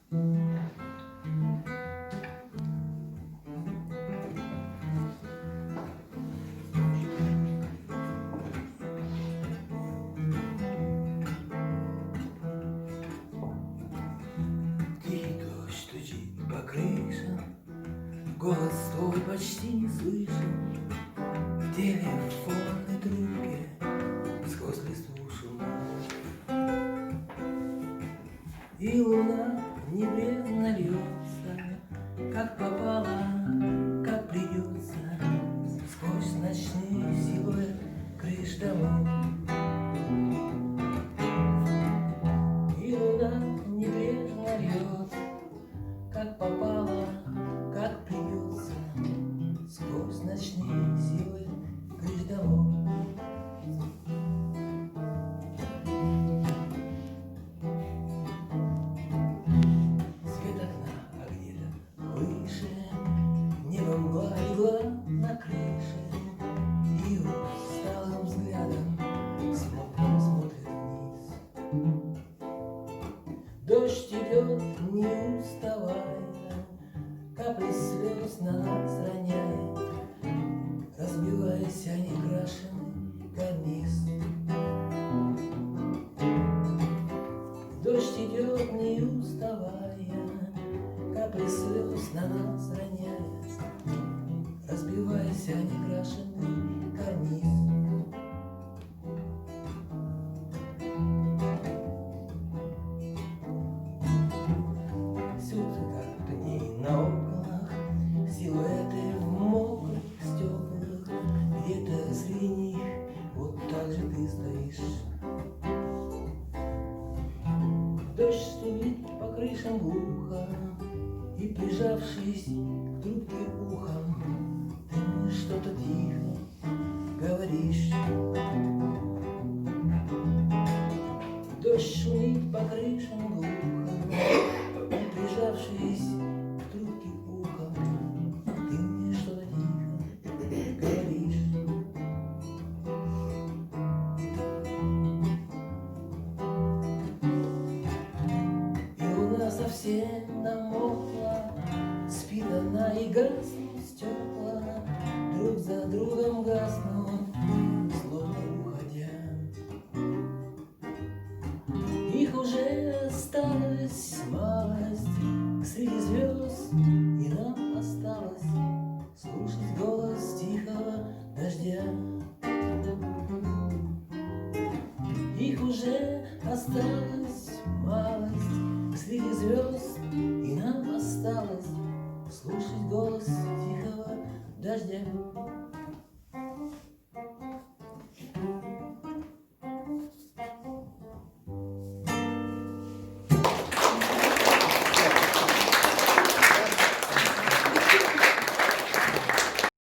По крышам голос твой почти не слышен в телефонной трубке сквозь листву шумов. И луна небрежно льется, как попало, как придется, сквозь ночные силуэт крыш домов. И луна небрежно льется, как попало, как придется, сквозь ночные силы крыш домов. Свет окна, а где-то выше небо мгла легла на крыше, и усталым взглядом смотрит вниз. Дождь идет, не уставая, капли слез на нас роняет, разбиваясь о некрашенный карниз. Дождь идет, не уставая, капли слез на нас роняет, разбиваясь о некрашенный карниз. На окнах силуэты в мокрых стеклах, где-то среди них вот так же ты стоишь. Дождь стучит по крышам глухо, и, прижавшись к трубке ухом, ты мне что-то тихо говоришь. Дождь шумит по крышам глухо, и, прижавшись к трубке ухом, ты мне что-то тихо говоришь. И луна совсем намокла, спит она и гаснут стекла, друг за другом гаснут, словно уходя. Их уже осталось малость среди звезд, и нам осталось слушать голос тихого дождя. Их уже осталось малость среди звезд, и нам осталось слушать голос тихого дождя.